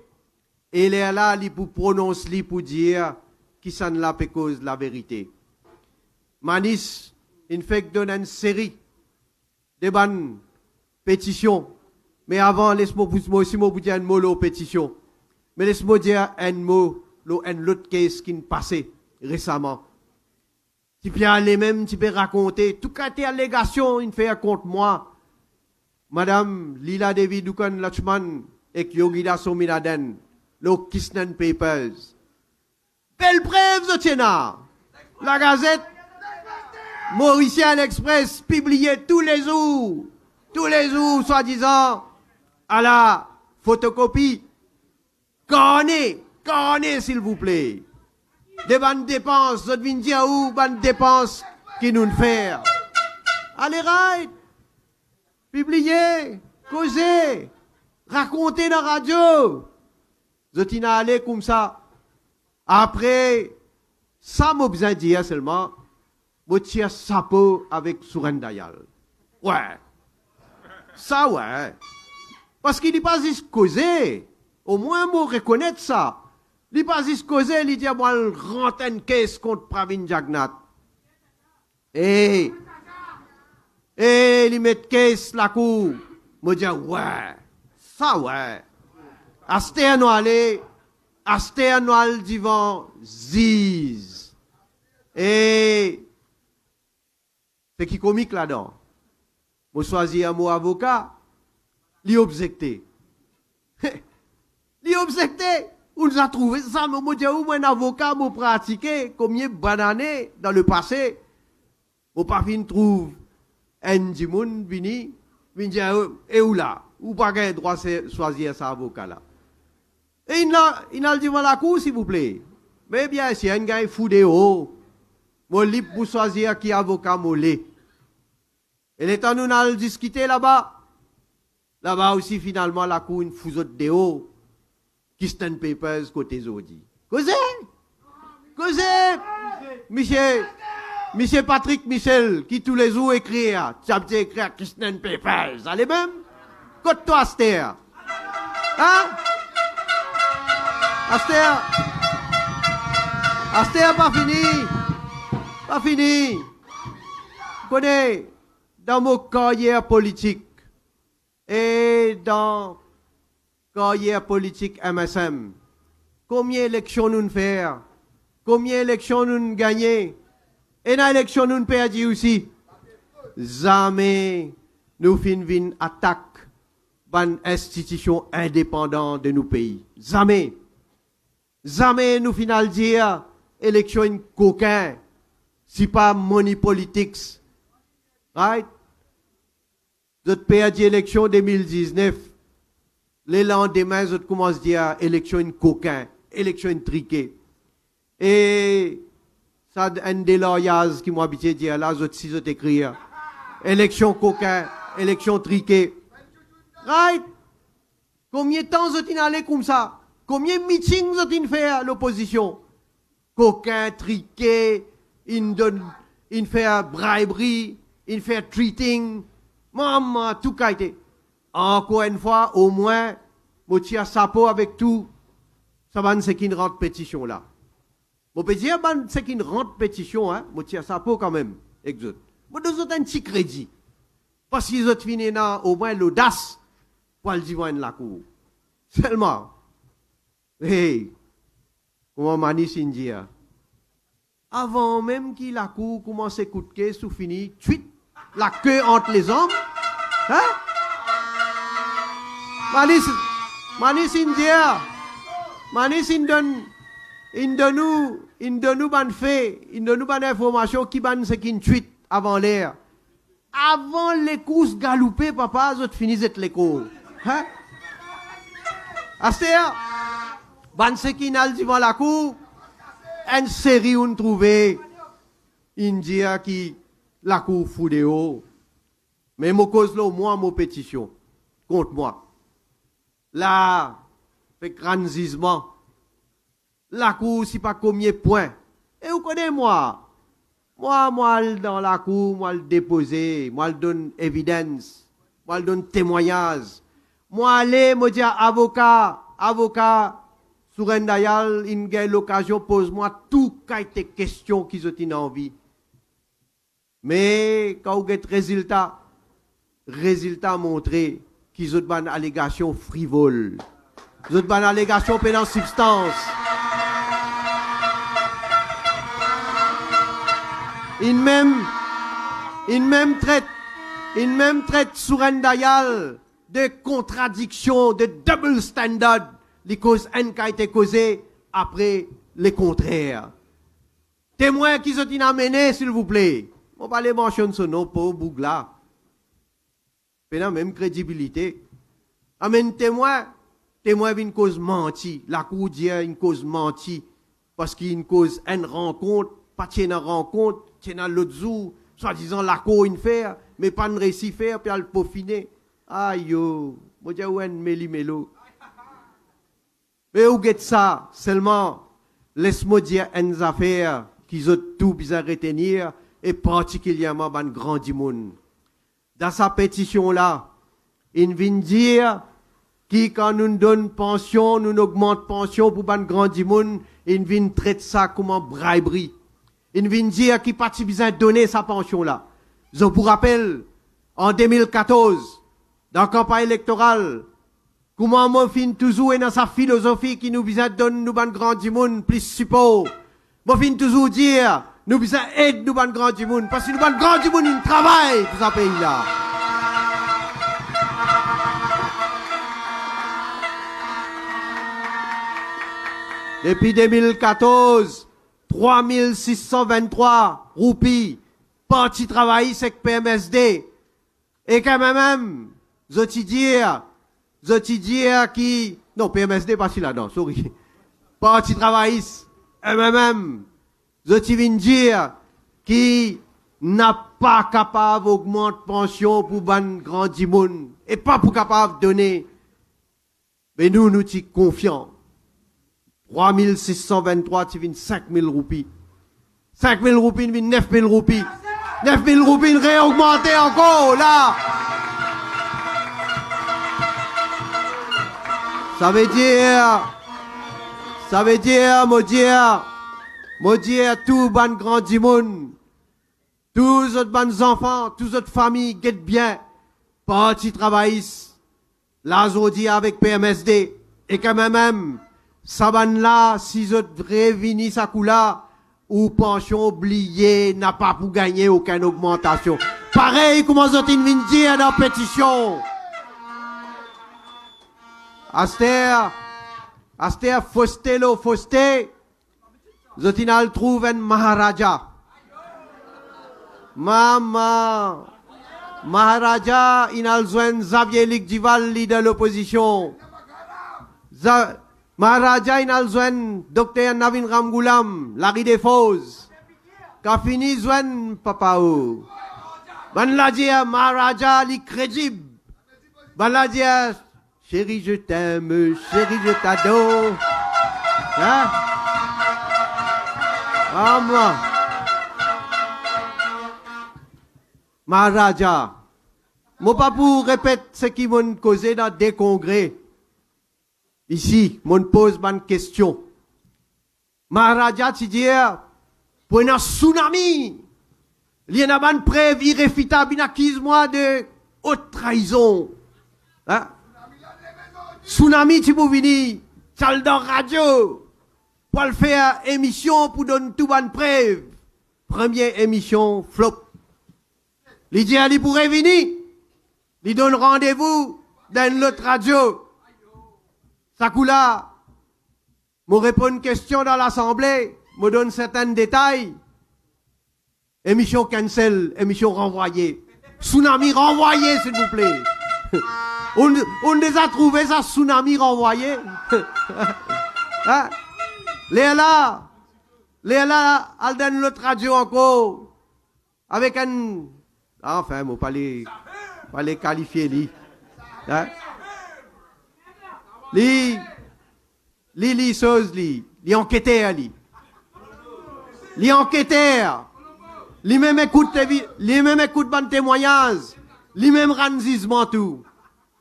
et il est là, il peut prononcer, pour dire qui s'en l'a fait cause de la vérité. Manis, il fait donner une série de bonnes pétitions. Mais avant, laisse-moi aussi dire un mot aux pétitions. Mais laisse-moi dire un mot, un autre case qui est passé récemment. Tu peux aller même, tu peux raconter, tout cas tes allégations, il fait contre moi. Madame Lila Devi Dukan Lachman et Yogida Sominaden, le Kisnan Papers. Belle preuve, Zotiena. La Gazette. Mauricien Express publié tous les jours, soi-disant, à la photocopie. Connais, s'il vous plaît. Des bonnes dépenses, vous venez dire où, bonnes dépenses qui nous faire. Allez, right, publiez, causez, racontez dans la radio. Vous êtes allé comme ça. Après, ça m'a besoin de dire seulement, je tire sapo avec Sourendayal. Ouais. Ça, ouais. Parce qu'il n'est pas juste causé. Au moins, moi, reconnaître ça. Il n'est pas juste causé, il dit, moi, je rentre une caisse contre Pravin Jagnat. Et il met caisse la cour. Je dis, ouais. Ça, ouais. Aste annual divan ziz. Et c'est qui comique là-dedans. Je choisis un mot avocat, li objecté. Li objecté. On nous a trouvé ça, mais moi, un avocat m'a pratiqué combien de bonnes années dans le passé. Mon pas trouve un dimoun vini dire, et où là? Ou pas le droit de choisir cet avocat-là. Et il a dit, la cour, s'il vous plaît. Mais bien, si un gars est fou de haut, moi, libre pour choisir qui avocat molé. Et le temps nous allons discuter là-bas, aussi, finalement, la cour, une fousotte de haut, qui stand papers côté Zodi. Causez! Monsieur Patrick Michel, qui tous les jours écrit, tu as écrit à Christian Papers. Allez même? Côte-toi, Aster. Hein? Aster, pas fini. Pas fini. Vous connaissez, dans mon carrière politique et dans carrière politique MSM, combien d'élections nous faisons? Combien d'élections nous gagnons? Et dans l'élection nous perdons aussi. Jamais nous finissons attaque une institution indépendante de nos pays. Jamais. Jamais nous finissons dire élection coquin, si pas money politics. Right? Vous perdez l'élection 2019. Le lendemain, vous commencez à dire élection coquin, élection triquée. Et ça, un des lawyers qui m'ont habitué à dire là, si vous écrire élection coquin, élection triquée. Right? Combien de temps vous êtes allé comme ça? Combien de meetings vous êtes fait à l'opposition? Coquin, triqué, il fait bribery, il fait treating. Maman, tout a été. Encore une fois, au moins, je tire sapo avec tout. Ça va, c'est qu'une rente pétition là. Je peux dire, c'est qu'une rente pétition, hein. Je tire sapo quand même. Exote. Je donne un petit crédit. Parce qu'ils ont fini là, au moins l'audace pour le dire la cour. Seulement. Hey, comment mani Sindia? Avant même qu'il la cour commence à écouter, sous fini, tuit, la queue entre les hommes. Hein? Mani Sindia. Mani Sindan. Il donne nous ban fait, il donne nous ban information qui ban ce qui une tweet avant l'air. Avant les courses galopées, papa, vous finissez les cours. Hein? Astéa, ban ce qui n'a devant la cour, une série on trouvé, India qui la cour fout de haut. Mais mon cause là, moi, mon pétition, contre moi. Là, fait grand gisement. La cour, si pas combien de points. Et vous connaissez moi. Moi, dans la cour, moi, le déposer, moi, le donne évidence, moi, le donne témoignage. Moi, aller, me dire avocat, Sourendayal, il y a l'occasion, pose-moi tout les questions qu'ils ont envie. Mais, quand vous avez résultat montré qu'ils ont une allégation frivole. Ils ont une allégation pénale substance. Il même traite Sourendayal de contradiction, de double standard, les causes N qui a été causées après les contraires. Témoins qui sont amenés, s'il vous plaît. On va les mentionner son nom pour Bougla. Mais la même crédibilité. Amène témoin. Témoin d'une cause menti. La cour dit une cause menti. Parce qu'il y a une cause, une rencontre, pas tienne une rencontre, tienne l'autre jour, soi-disant la cour une faire, mais pas de récit faire, puis elle peaufiner. Aïe yo, moi j'ai oué meli melo. Mais où get ça? Seulement, laisse-moi dire une affaire qu'ils ont tout bien retenir, et particulièrement ban grand du monde. Dans sa pétition-là, il vient dire qui, quand nous donne pension, nous augmente pension pour ban grand du monde, il vient traiter ça comme un briberie. Il vient dire qu'il pas besoin de donner sa pension-là. Je vous rappelle, en 2014, dans la campagne électorale, comment moi fin toujours dans sa philosophie qui nous besoin de donner nous ban grand du monde plus support. Moi fin toujours dire, nous besoin aider nous ban grand du monde, parce que nous ban grand du monde, il travaille pour ce pays-là. Depuis 2014, 3623 roupies, parti travailler avec PMSD. Et quand même, je dire qui, non, PMSD pas si là, non, sorry. Parti travailler, MMM, je viens dire qui n'a pas capable d'augmenter pension pour ban grand dimoun, et pas pour capable de donner. Mais nous sommes confiants. 3623, tu viens 5000 roupies. 5000 roupies, tu viens 9000 roupies. 9000 roupies, réaugmenter encore, là. Ça veut dire, tout ban grand du monde, tous autres bons enfants, tous autres familles, guette bien, parti travailliste, là, je avec PMSD, et quand même, ça là, si vous réunis sa coula, ou pension oubliée, n'a pas pour gagner aucune augmentation. Pareil, comment vous avez dire dans la pétition. Aster, Fostelo, vous avez trouvé un Maharaja. Maman, Maharaja, il a besoin Xavier Likdival, leader de l'opposition. Maharaja Inalzwen, Dr. Navin Ramgoulam, Larry Defos, qu'a fini Zwen Papao. Ban la dire Maharaja li crédible. Ban la dire chérie je t'aime, chérie je t'adore. Hein? Ah moi. Maharaja. Moi pas pour répéter ce qui m'ont causé dans des congrès. Ici, mon pose une question. Maharaja, tu dis, pour un tsunami, il y a une preuve irréfutable, une accuse-moi de haute trahison. Hein? Tsunami, tu peux venir, tu as dans radio, pour le faire émission, pour donner tout une preuve. Première émission, flop. Il dit, il pourrait venir, il donne rendez-vous dans l'autre radio. Sakoula, me répond une question dans l'Assemblée, me donne certains détails. Émission cancel, émission renvoyée. Tsunami renvoyé, s'il vous plaît. on les a trouvés, ça, tsunami renvoyé. Hein? Léla, elle donne l'autre radio encore. Avec un, enfin, moi, pas les qualifier, lui. Hein? Les enquêteurs, les enquêteurs, les mêmes écoutent ban témoignages, les mêmes rendissements tout.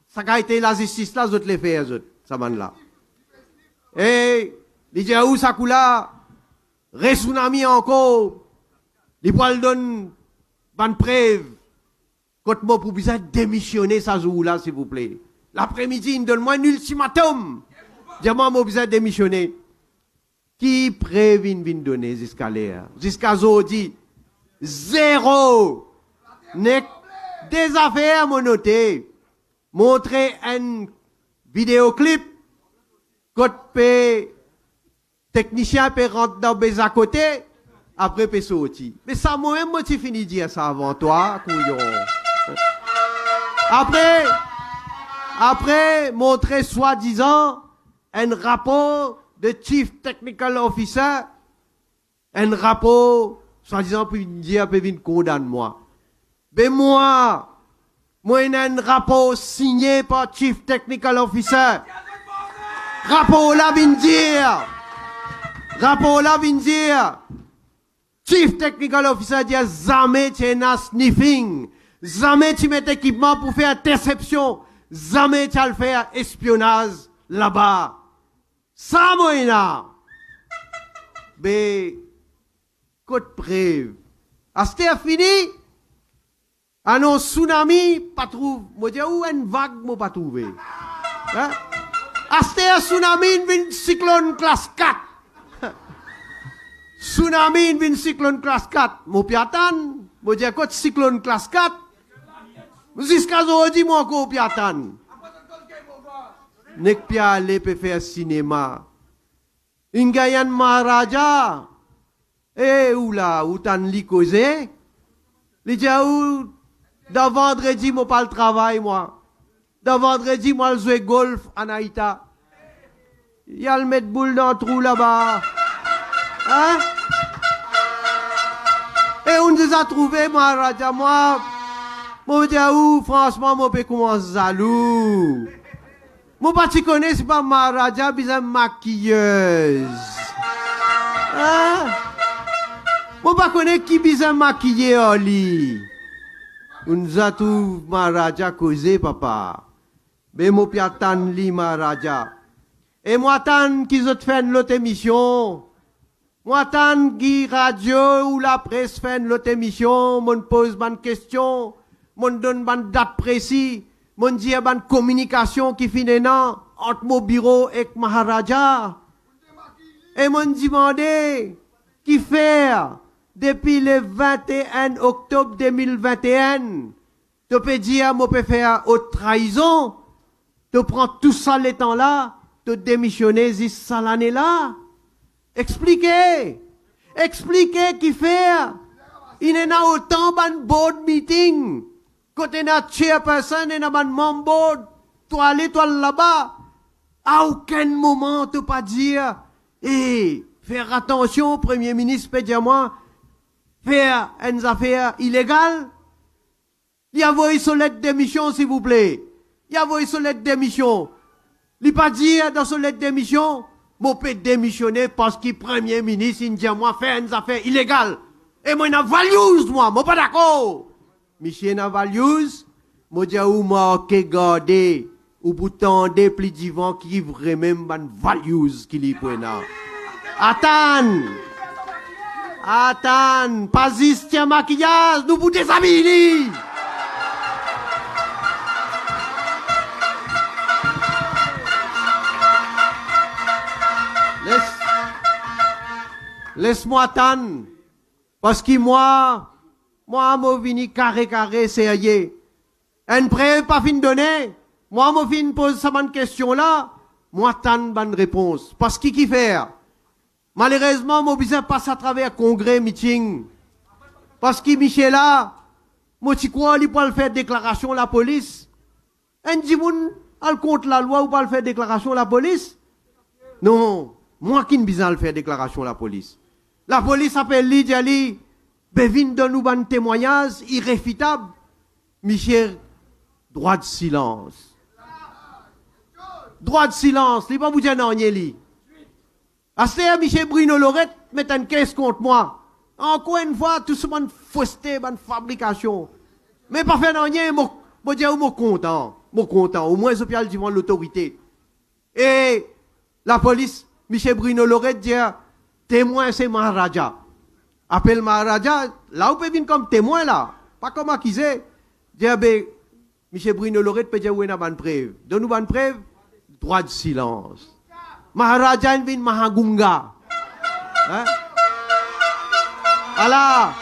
Ça a été la justice là, autres les fait, ça man là. Et, les dit où ça coule là, tsunami encore, les poils donnent ban preuve, quand moi pour bien démissionner ça joue là, s'il vous plaît. L'après-midi, il donne-moi un ultimatum. Dis-moi, moi, besoin de démissionner. Qui prévient de donner jusqu'à l'air? Jusqu'à aujourd'hui, zéro. Des affaires, mon noté. Montrer un vidéoclip. Quand technicien peut rentrer dans les à côté. après peut sortir. Mais ça, moi-même, moi, tu finis de dire ça avant toi, couillon. Après, montrer soi-disant un rapport de Chief Technical Officer, un rapport, soi-disant, pour dire, pour venir condamner moi. Mais moi, j'ai un rapport signé par Chief Technical Officer. Rapport là vient dire, Chief Technical Officer dit, jamais tu es un sniffing, jamais tu mets équipement pour faire interception, jamais tu as le faire espionnage là-bas. Ça, moi, mais, côte preuve. C'était fini? Ah non, tsunami, pas trouvé. Moi, dis, où une vague, moi, pas trouvé. Hein? C'était un tsunami, une cyclone classe 4. Tsunami, une cyclone classe 4. Moi, piatan. Moi, dis, quoi, cyclone classe 4? Jusqu'à aujourd'hui, moi, encore piatan. Nek pia aller peut faire cinéma. Une Guyane Maharaja. Où là, où t'en li causé? Li dit, où, dans vendredi, moi, pas le travail, moi. Dans vendredi, moi, je joue golf en Haïta. Il y a le mettre boule dans le trou là-bas. Hein? Et on nous a trouvé, Maharaja, moi, dis, où, franchement, moi, peux commencer jaloux. Moi, pas tu connais, c'est pas Maharaja, mais maquilleuse. Hein? Moi, pas connais qui bizarre maquillé en lit. On nous a tout Maharaja causé, papa. Mais moi, piatan li Maharaja. Et moi, tant qu'ils ont fait l'autre émission. Moi, tant qui radio ou la presse fait l'autre émission, mon pose une question, mon donne une date précise, mon dit une communication qui finit non entre mon bureau et Maharaja. Et mon demandé qui faire depuis le 21 octobre 2021. Tu peux dire, moi, peux faire haute trahison. Tu prends tout ça le temps là, tu démissionner ça l'année là. Expliquez qui fait. Il y a autant de board meeting. Quand il y a chairperson, il y a un membre, toi là-bas. À aucun moment, tu peux pas dire, faire attention, Premier ministre, peut dire moi, faire une affaire illégale. Il y a vos lettre de démission, s'il vous plaît. Il y a vos lettre de démission. Il pas dire dans son lettre de démission, moi peux démissionner parce que Premier ministre, il dit moi, faire une affaire illégale. Et moi, il y a values, moi pas d'accord. Michel n'a values, moi dis ou marqué garder, ou pourtant des plis divans qui vraiment même values qu'il y a. Attends, pas juste un maquillage, nous vous déshabiller. Laisse-moi attendre, parce que moi, vini carré, sérieux. Un preuve pas fin donner. Moi, fin pose ça bonne question là. Moi, attends bonne réponse. Parce que qui faire? Malheureusement, mon besoin passe à travers congrès, meeting. Parce que Michel là, moi, tu crois, il peut faire déclaration à la police? Un dit, elle compte la loi ou pas le faire déclaration à la police? Non. Moi, qui ne besoin le faire déclaration à la police? La police appelle lui, dit, Bevin donne-nous un témoignage irréfutable. Michel, droit de silence. Droit de silence. Il va vous dire non, Nieli. Assez, Michel Bruno Lorette met une caisse contre moi. Encore une fois, tout ce monde fausseté, bonne fabrication. Mais pas faire rien, moi dire moi content. Au moins, l'hôpital devant l'autorité. Et la police, Michel Bruno Lorette dit, témoin, c'est Maharaja. Appelle Maharaja, là où peut venir comme témoin là, pas comme accusé. Dis, Michel Bruno Lorette peut dire où est la bonne preuve. Donne-nous bonne preuve, droit de silence. Maharaja vient Mahagunga. Hein? Alors,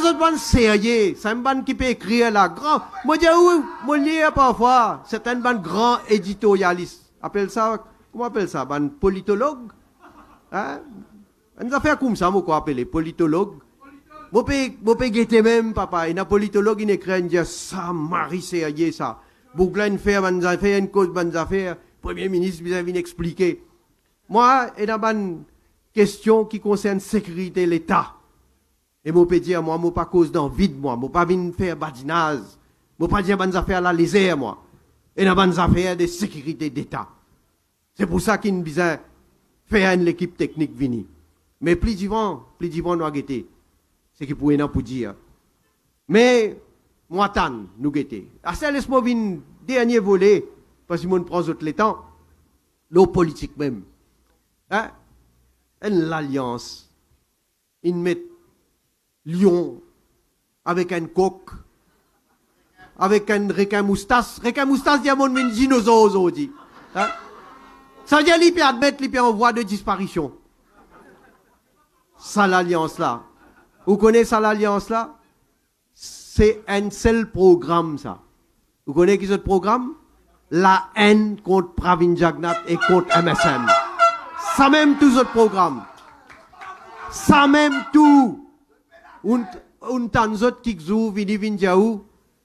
c'est un sérieux, c'est un ban qui peut écrire là. Grand, moi dis où, moi lire parfois, c'est un ban grand éditorialiste. Appelle ça, comment appelle ça, ban politologue? Hein? Une affaire comme ça, moi, quoi appeler politologue. Moi, peux guetter même, papa. Et un politologue, il écrit, il dit, ça, Marie, c'est ça. Bougla, une affaire, bonne affaire, une cause, bonne affaire. Premier ministre, vous avez expliqué. Moi, il y a une question qui concerne la sécurité de l'État. Et moi, peux dire, moi, pas cause d'envie de moi. Moi, pas venir faire badinage. Moi, pas dire bonnes affaires la lésère, moi. Et dans bonnes affaires de sécurité d'État. C'est pour ça qu'il nous besoin faire une équipe technique venir. Mais plus d'ivant, nous a guetté. C'est qu'il pouvait pour dire. Mais, moi, tant, nous guetter. À ça, laisse-moi venir dernier volet, parce que moi, prend autres les temps. L'eau politique même. Hein? L'alliance. Ils mettent Lyon avec un coq, avec un requin moustache. Requin moustache, il y a mon dinosaure aujourd'hui. Hein? Ça veut dire qu'il peut admettre qu'il est en voie de disparition. Ça, l'alliance là. Vous connaissez ça, l'alliance là? C'est un seul programme, ça. Vous connaissez qui ce programme? La haine contre Pravin Jagnat et contre MSN. Ça même tout ce programme. Ça même tout. Un tant d'autres qui jouent,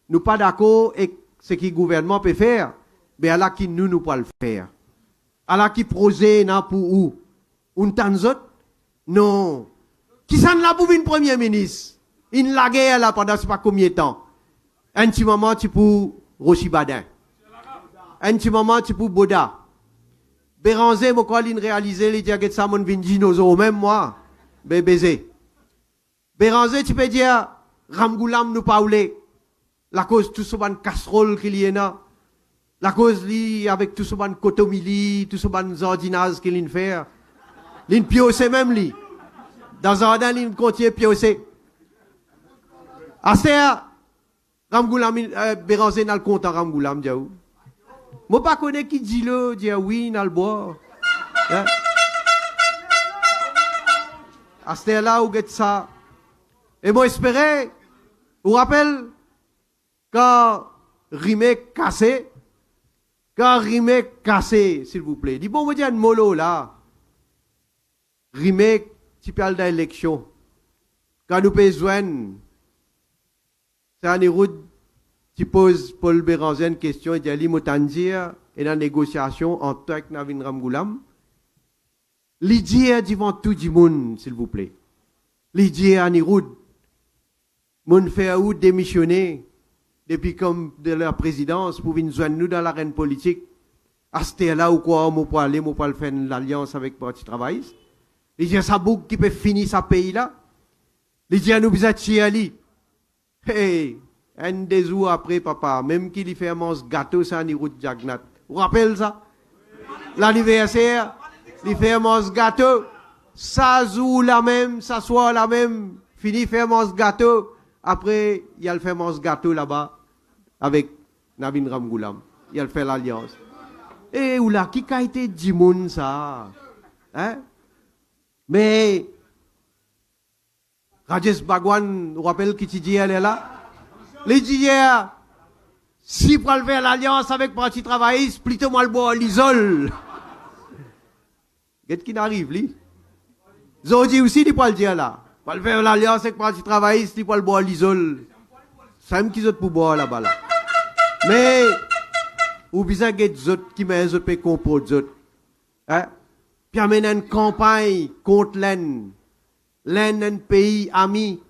nous pas d'accord avec ce que le gouvernement peut faire, mais à la qui nous pas le faire. À la qui projet n'a pour où? Un tant d'autres? Non. Qui s'en l'a pour une premier ministre? Il la guerre là pendant pas combien de temps? Un petit moment, tu pour Rochi Badin. Un petit moment, tu pour Boda. Béranger, moi, quand il réalisé, il dit que ça, mon vin dinosaure, même moi, baiser. Béranger, tu peux dire, Ramgoulam nous parle. La cause, tout ce ban casserole qu'il y a là. La cause, li, avec tout ce ban cotomili, tout ce ban ordinage qu'il y a fait. L'in piocé même, li. Dans un ordin, l'in continue piocé. Aster, Ramgoulam, Béranger n'a le compte à Ramgoulam, diaou. Moi, pas connais qui dit le, dit oui, n'a le bois. Hein? Aster là, où get ça. Et moi, espérais, vous rappelle, quand Rimé cassé, s'il vous plaît. Dis bon, vous dire un mollo là. Rimé, tu parles d'élection. Quand nous besoin, c'est un héros, tu poses Paul Béranger une question, et tu dis, Motandir, et dans la négociation entre toi et Navin Ramgoulam, l'idée devant tout le monde, s'il vous plaît. L'idée à Niroud, mon fait ou démissionner depuis comme de la présidence pour venir joindre nous dans l'arène politique. À ce là ou quoi, on peut aller, on peut faire l'alliance avec le Parti travailliste. L'idée ça boucle qui peut finir ce pays là. L'idée à nous besoin de aller. Hey, un des jours après papa, même qu'il fait un gâteau sans Niroud Jagnat. Vous rappelez ça? L'anniversaire, il fait un gâteau. Ça joue la même, ça soit la même, fini faire mon gâteau. Après, il a le fait mon gâteau là-bas avec Navin Ramgoulam. Il a fait l'alliance. Et où là, qui a été dit moun ça? Hein? Mais, Rajesh Bhagwan, vous rappelez qui dit elle est là? Il dit hier, si pour faire l'alliance avec le Parti travailliste, plutôt moi le bois l'isole. Qu'est-ce qui n'arrive, lui? Zodi aussi, il peut le dire là. Pour faire l'alliance avec le Parti travailliste, il peut le boire l'isole. Ça même qu'ils ont pour boire là-bas là. Mais, ou bien des autres qui mettent les autres pour les autres. Hein? Puis amène une campagne contre l'Inde. L'Inde est un pays ami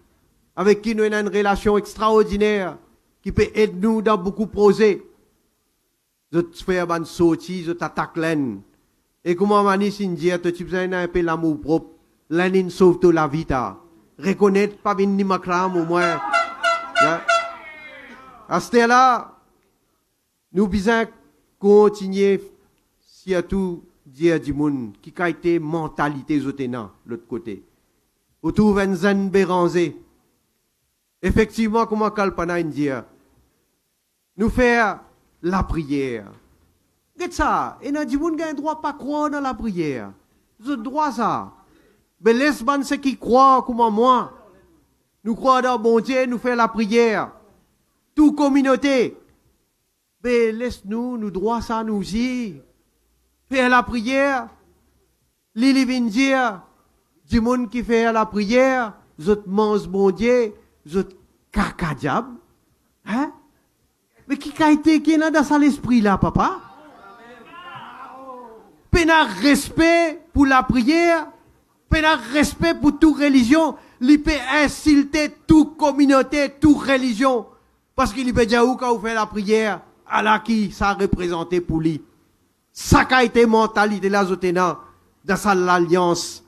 avec qui nous avons une relation extraordinaire qui peut aider nous dans beaucoup de projets. Vous faites une sortie, vous attaquez l'Inde. Et comment on dit, si tu as un peu l'amour propre, l'Inde sauve toute la vie. Reconnaître, pas bien ni macram au moins. À ce là, nous devons continuer, si à tout dire du monde, qui a été mentalité zoténa, l'autre côté. Autour de Zen Béranger. Effectivement, comment Kalpana dit, nous faire la prière. Qu'est-ce ça? Et nous disons qu'il y a un droit pas croire dans la prière. Vous avez droit ça. Mais laisse-moi ceux qui croient comme moi. Nous croyons dans bon Dieu, nous faisons la prière. Toute communauté. Mais laisse-nous, nous droit ça nous aussi. Faire la prière. Lili vient dire, du monde qui fait la prière, zot mange bon Dieu, zot caca diable. Hein? Mais qui a été, qui est dans ça l'esprit là, papa? Pena respect pour la prière, pena respect pour toute religion, il peut insulter toute communauté, toute religion. Parce qu'il peut dire où quand vous faites la prière, à la qui ça a représenté pour lui. Ça a été mentalité là, zotena, dans ça l'alliance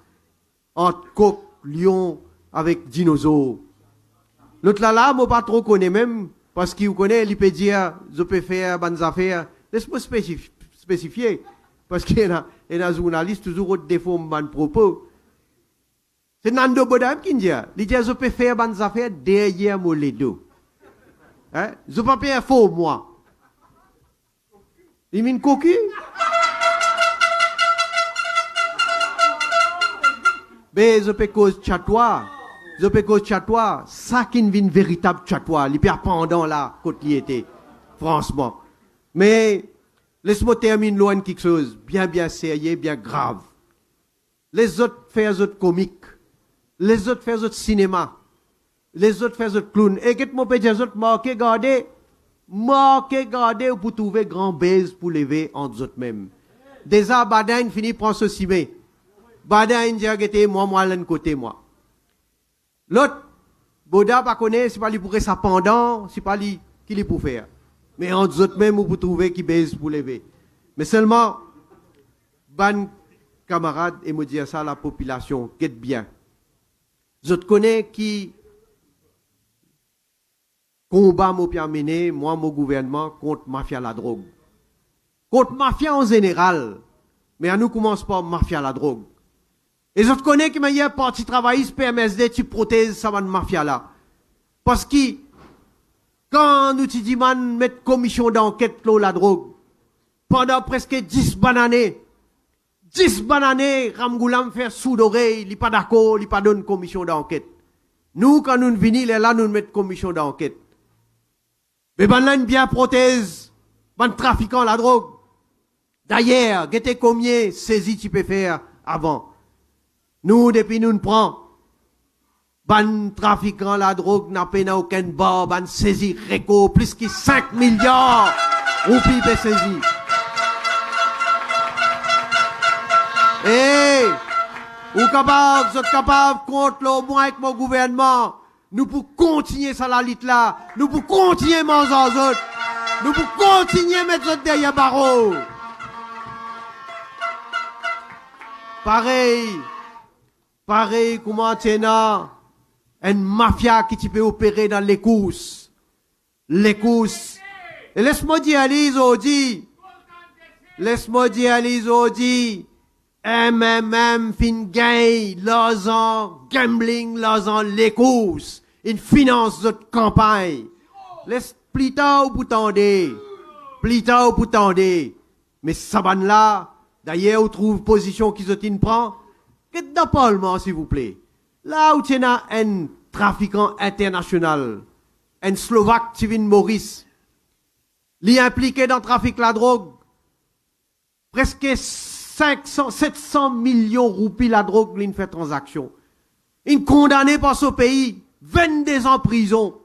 entre coq, lion, avec dinosaure. L'autre là, moi pas trop connais même, parce qu'il connaît, il peut dire, je peux faire bonnes affaires. Laisse-moi spécifier, parce qu'il y a un journaliste toujours défaut de propos. C'est Nando Bodam qui dit, il dit, je peux faire bonnes affaires derrière mon ledo. Hein? Je peux pas faire faux, moi. Il m'a cocu. Mais je peux cause chatois. Je peux cause chatois. Ça qui est une véritable chatois. Il perd pendant là, quand il était. Franchement. Mais, laisse-moi terminer loin de quelque chose. Bien sérieux, bien grave. Les autres font des autres comiques. Les autres font des autres cinéma. Les autres font des autres clowns. Et qu'est-ce que je peux dire, les autres marquez, gardez pour trouver grand baise pour lever entre autres même. Déjà, Badin finit prendre ce cimé. Badin dit, moi, l'un côté, moi. L'autre, Boda, pas connaît, c'est pas lui pour ça pendant, c'est pas lui qui lui pour faire. Mais entre autres même, pour trouver qui baise pour lever. Mais seulement, ban camarade, et me dire ça à la population, qu'est bien. Je te connais qui combat mon pied mené, moi, mon gouvernement, contre mafia la drogue. Contre mafia en général. Mais à nous commence par mafia la drogue. Et je te connais qui m'a dit, parti travailliste, PMSD, tu protèges ça, mafia là. Parce que, quand nous te disons, mettre commission d'enquête, la drogue, pendant presque 10 années, Ramgoulam fait sous d'oreille, il n'est pas d'accord, il n'est pas donne commission d'enquête. Nous, quand nous venons là, nous mettons commission d'enquête. Mais ben là, bien protège, ben trafiquant la drogue. D'ailleurs, guettez combien saisi tu peux faire avant. Nous, depuis nous prenons, ban trafiquant la drogue n'a pas aucun bar, ban saisi réco, plus que 5 milliards, roupies peut saisi. Eh, vous êtes capable, contre le moins avec mon gouvernement, nous pour continuer ça la lutte là, nous pour continuer manger aux autres, nous pour continuer mettre autres derrière barreau. Pareil, comment tu as une mafia qui peut opérer dans les courses. Les courses. Et laisse-moi dire, Alice, MMM, fin gain, l'argent, gambling, l'argent, les courses. Une finance de campagne. Laisse plus tard pour tendre. Mais ça va là, d'ailleurs, on trouve position qu'ils ont prend. Qu'est-ce dans le Parlement, s'il vous plaît? Là où tu as un trafiquant international, un Slovaque, Tivin Maurice, il est impliqué dans le trafic de la drogue, presque 700 millions de roupies la drogue, il fait transaction. Il est condamné par ce pays, 22 ans en prison.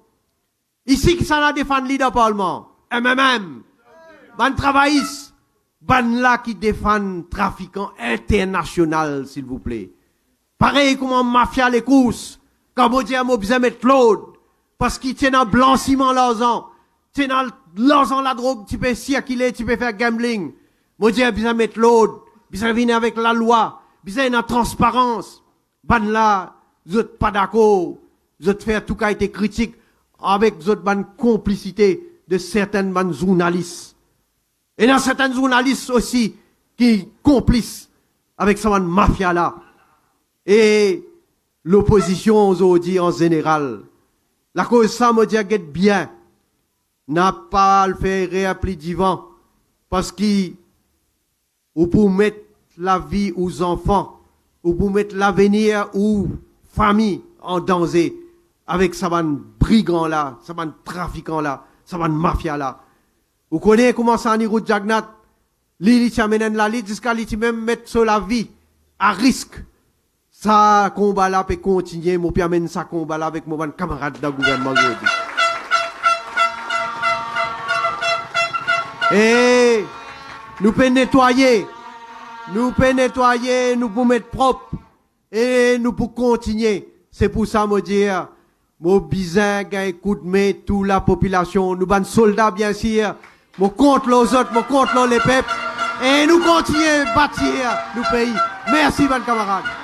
Ici, qui s'en a défendu dans le Parlement? MMM, ban travailliste. Ban là qui défend trafiquant international, s'il vous plaît. Pareil comme en mafia les courses. Cambodgien m'a besoin de mettre l'autre. Parce qu'il tient un blanchiment l'argent. Tient l'argent la drogue, tu peux circuler, tu peux faire gambling. Moi j'ai besoin de mettre l'autre. Besoin de venir avec la loi. Besoin de transparence. Ban là, vous êtes pas d'accord. Vous êtes faire tout cas été critique avec vous êtes ban complicité de certaines ban journalistes. Et dans certains journalistes aussi qui complices avec cette mafia là. Et l'opposition aujourd'hui en général. La cause ça me dit bien. N'a pas le faire réappeler divan. Parce que ou pour mettre la vie aux enfants, ou pour mettre l'avenir aux familles en danger avec ce brigand là, ce trafiquant là, ce mafia là. Vous connaissez comment ça en route Jagnat? L'île qui amène la lutte jusqu'à l'île même mettre sur la vie à risque. ça combat là peut continuer, moi puis amène ça combat là avec mon camarade de gouvernement aujourd'hui. Et nous pouvons nettoyer, nous pouvons mettre propre et nous pouvons continuer. C'est pour ça me dire, mon bizin, écoute, mais toute la population, nous sommes soldats bien sûr, nous contre les autres, nous contre les peuples, et nous continuons à bâtir le pays. Merci, mes camarades.